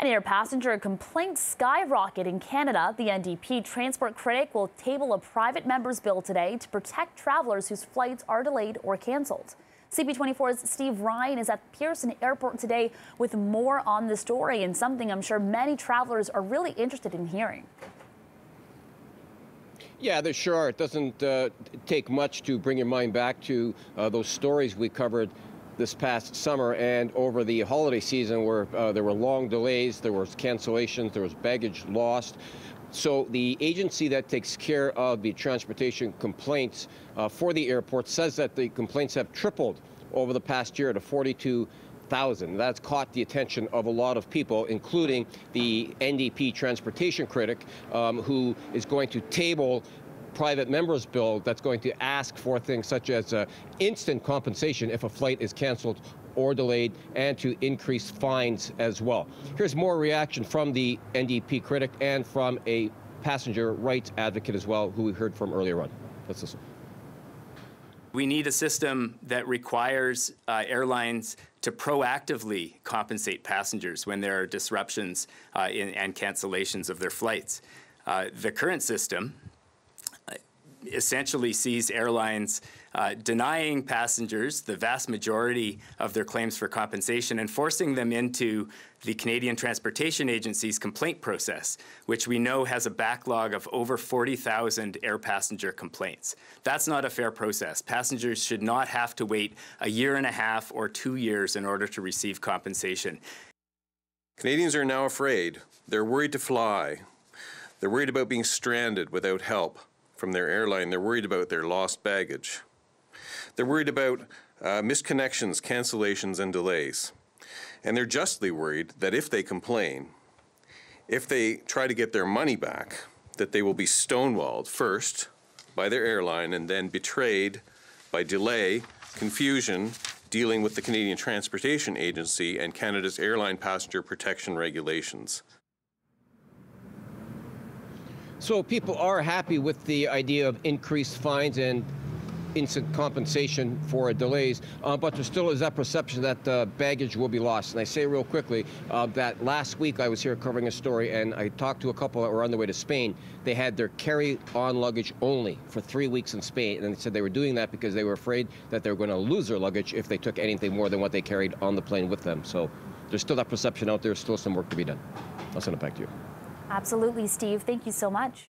An air passenger complaints skyrocket in Canada. The NDP Transport Critic will table a private member's bill today to protect travelers whose flights are delayed or canceled. CP24's Steve Ryan is at Pearson Airport today with more on the story and something I'm sure many travelers are really interested in hearing. Yeah, they're sure. It doesn't take much to bring your mind back to those stories we covered this past summer and over the holiday season where there were long delays, there was cancellations, there was baggage lost. So the agency that takes care of the transportation complaints for the airport says that the complaints have tripled over the past year to 42,000. That's caught the attention of a lot of people, including the NDP Transportation Critic, who is going to table private members bill that's going to ask for things such as instant compensation if a flight is canceled or delayed, and to increase fines as well. Here's more reaction from the NDP Critic and from a passenger rights advocate as well, who we heard from earlier on. Let's listen. We need a system that requires airlines to proactively compensate passengers when there are disruptions and cancellations of their flights. The current system essentially sees airlines denying passengers the vast majority of their claims for compensation and forcing them into the Canadian Transportation Agency's complaint process, which we know has a backlog of over 40,000 air passenger complaints. That's not a fair process. Passengers should not have to wait a year and a half or 2 years in order to receive compensation. Canadians are now afraid. They're worried to fly. They're worried about being stranded without help from their airline. They're worried about their lost baggage. They're worried about misconnections, cancellations, and delays. And they're justly worried that if they complain, if they try to get their money back, that they will be stonewalled first by their airline and then betrayed by delay, confusion, dealing with the Canadian Transportation Agency and Canada's airline passenger protection regulations. So people are happy with the idea of increased fines and instant compensation for delays, but there still is that perception that baggage will be lost. And I say real quickly that last week I was here covering a story and I talked to a couple that were on their way to Spain. They had their carry-on luggage only for 3 weeks in Spain, and they said they were doing that because they were afraid that they were going to lose their luggage if they took anything more than what they carried on the plane with them. So there's still that perception out there, still some work to be done. I'll send it back to you. Absolutely, Steve. Thank you so much.